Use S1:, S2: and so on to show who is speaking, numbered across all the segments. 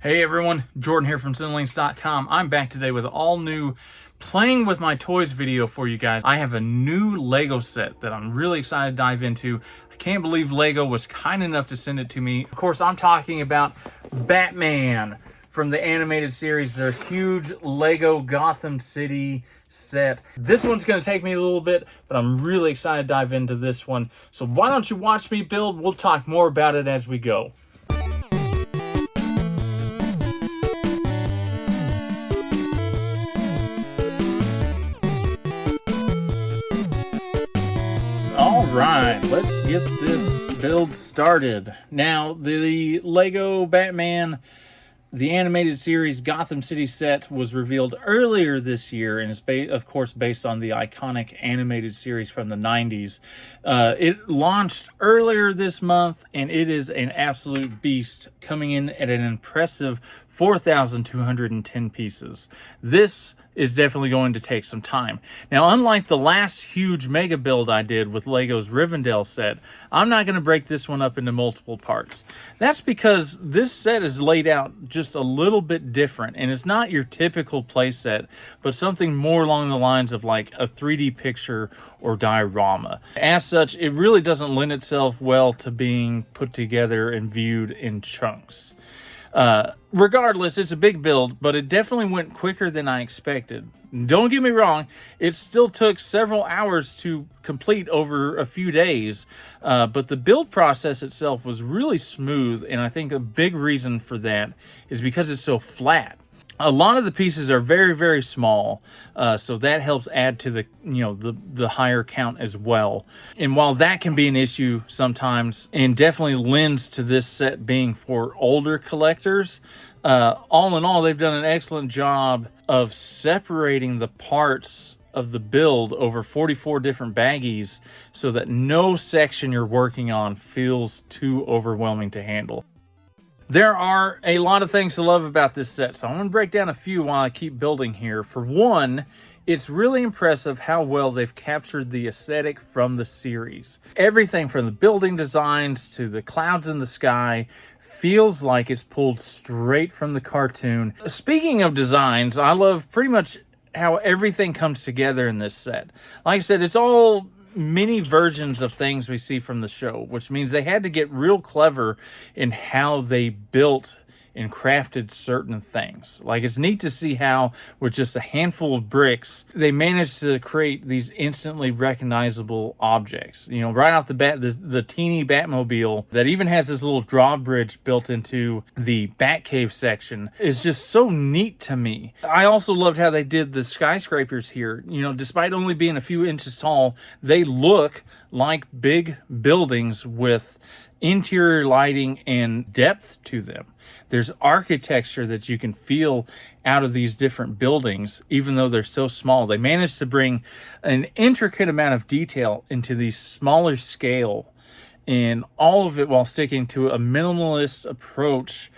S1: Hey everyone, Jordan here from citylinks.com. I'm back today with an all new playing with my toys video for you guys. I have a new Lego set that I'm really excited to dive into. I can't believe Lego was kind enough to send it to me. Of course, I'm talking about Batman from the animated series, their huge Lego Gotham City set. This one's going to take me a little bit, but I'm really excited to dive into this one. So why don't you watch me build? We'll talk more about it as we go. Alright, let's get this build started. Now, the Lego Batman, the animated series Gotham City set was revealed earlier this year and is, of course, based on the iconic animated series from the 90s. It launched earlier this month, and it is an absolute beast, coming in at an impressive 4,210 pieces. This is definitely going to take some time. Now, unlike the last huge mega build I did with Lego's Rivendell set, I'm not going to break this one up into multiple parts. That's because this set is laid out just a little bit different, and it's not your typical play set, but something more along the lines of like a 3D picture or diorama. As such, it really doesn't lend itself well to being put together and viewed in chunks. Regardless, it's a big build, but it definitely went quicker than I expected. Don't get me wrong, it still took several hours to complete over a few days, but the build process itself was really smooth, and I think a big reason for that is because it's so flat. A lot of the pieces are very, very small, so that helps add to the higher count as well. And while that can be an issue sometimes, and definitely lends to this set being for older collectors, all in all, they've done an excellent job of separating the parts of the build over 44 different baggies so that no section you're working on feels too overwhelming to handle. There are a lot of things to love about this set, so I'm going to break down a few while I keep building here. For one, it's really impressive how well they've captured the aesthetic from the series. Everything from the building designs to the clouds in the sky feels like it's pulled straight from the cartoon. Speaking of designs, I love pretty much how everything comes together in this set. Like I said, it's all mini versions of things we see from the show, which means they had to get real clever in how they built and crafted certain things. Like, it's neat to see how with just a handful of bricks they managed to create these instantly recognizable objects. You know, right off the bat, the teeny Batmobile that even has this little drawbridge built into the Batcave section is just so neat to me. I also loved how they did the skyscrapers here. You know, despite only being a few inches tall, they look like big buildings with interior lighting and depth to them. There's architecture that you can feel out of these different buildings, even though they're so small. They managed to bring an intricate amount of detail into these smaller scale, and all of it while sticking to a minimalist approach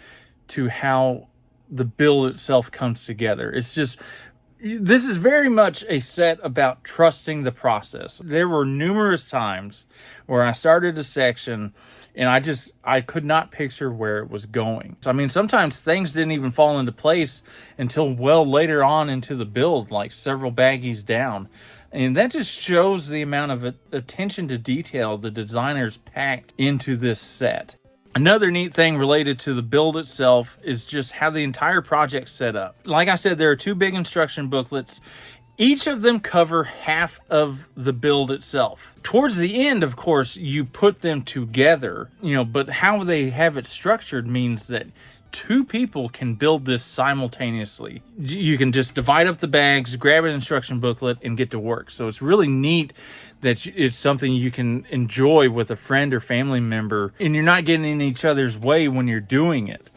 S1: to how the build itself comes together. It's just, this is very much a set about trusting the process. There were numerous times where I started a section and I could not picture where it was going. I mean, sometimes things didn't even fall into place until well later on into the build, like several baggies down. And that just shows the amount of attention to detail the designers packed into this set. Another neat thing related to the build itself is just how the entire project's set up. Like I said, there are two big instruction booklets. Each of them cover half of the build itself. Towards the end, of course, you put them together, but how they have it structured means that two people can build this simultaneously. You can just divide up the bags, grab an instruction booklet, and get to work. So it's really neat that it's something you can enjoy with a friend or family member, and you're not getting in each other's way when you're doing it.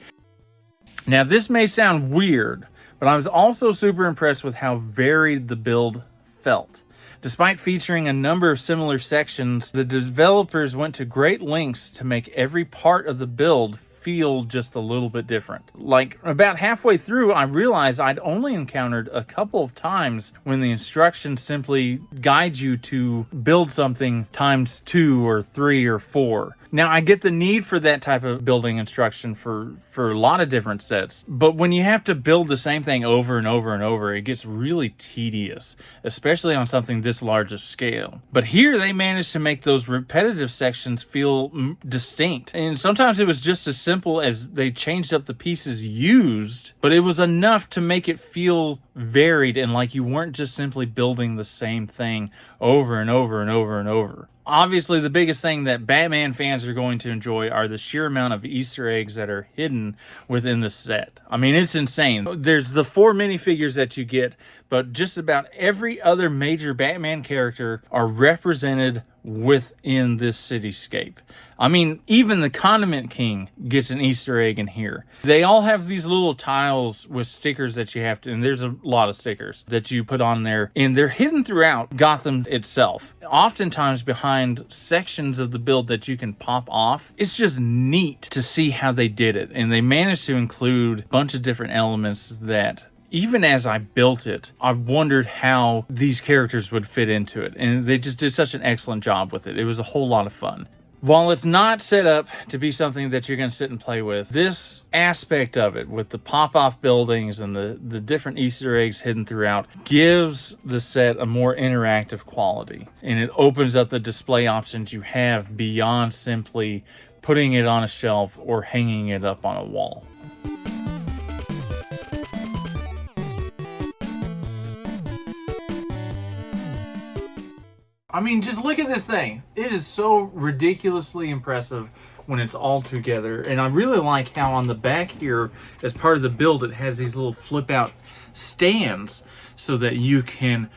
S1: Now, this may sound weird, but I was also super impressed with how varied the build felt. Despite featuring a number of similar sections, the developers went to great lengths to make every part of the build feel just a little bit different. Like about halfway through, I realized I'd only encountered a couple of times when the instructions simply guide you to build something times 2 or 3 or 4. Now, I get the need for that type of building instruction for a lot of different sets, but when you have to build the same thing over and over and over, it gets really tedious, especially on something this large of scale. But here they managed to make those repetitive sections feel distinct. And sometimes it was just as simple as they changed up the pieces used, but it was enough to make it feel varied and like you weren't just simply building the same thing over and over and over and over. Obviously, the biggest thing that Batman fans are going to enjoy are the sheer amount of Easter eggs that are hidden within the set. I mean, it's insane. There's the 4 minifigures that you get, but just about every other major Batman character are represented within this cityscape. I mean, even the Condiment King gets an Easter egg in here. They all have these little tiles with stickers that you have to, and there's a lot of stickers that you put on there, and they're hidden throughout Gotham itself, oftentimes behind sections of the build that you can pop off. It's just neat to see how they did it, and they managed to include a bunch of different elements that even as I built it, I wondered how these characters would fit into it. And they just did such an excellent job with it. It was a whole lot of fun. While it's not set up to be something that you're going to sit and play with, this aspect of it, with the pop-off buildings and the different Easter eggs hidden throughout, gives the set a more interactive quality. And it opens up the display options you have beyond simply putting it on a shelf or hanging it up on a wall. I mean, just look at this thing. It is so ridiculously impressive when it's all together. And I really like how on the back here, as part of the build, it has these little flip out stands so that you can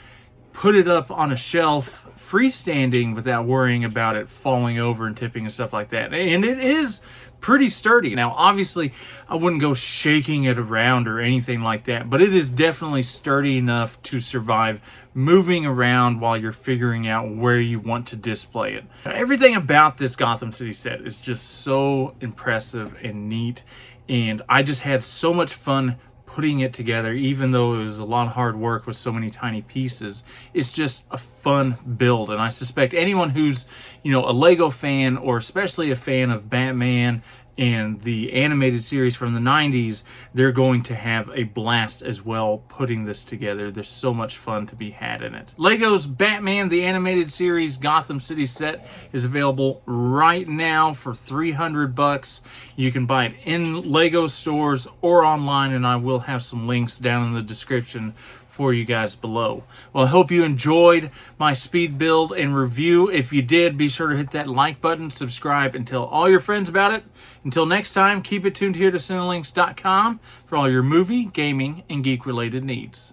S1: put it up on a shelf freestanding without worrying about it falling over and tipping and stuff like that. And it is pretty sturdy. Now, obviously, I wouldn't go shaking it around or anything like that, but it is definitely sturdy enough to survive moving around while you're figuring out where you want to display it. Everything about this Gotham City set is just so impressive and neat, and I just had so much fun putting it together, even though it was a lot of hard work with so many tiny pieces. It's just a fun build, and I suspect anyone who's, a Lego fan, or especially a fan of Batman and the animated series from the 90s, they're going to have a blast as well putting this together. There's so much fun to be had in it. Lego's Batman the Animated Series Gotham City set is available right now for $300. You can buy it in Lego stores or online, and I will have some links down in the description for you guys below. Well, I hope you enjoyed my speed build and review. If you did, be sure to hit that like button, subscribe, and tell all your friends about it. Until next time, keep it tuned here to Cinelinks.com for all your movie, gaming, and geek-related needs.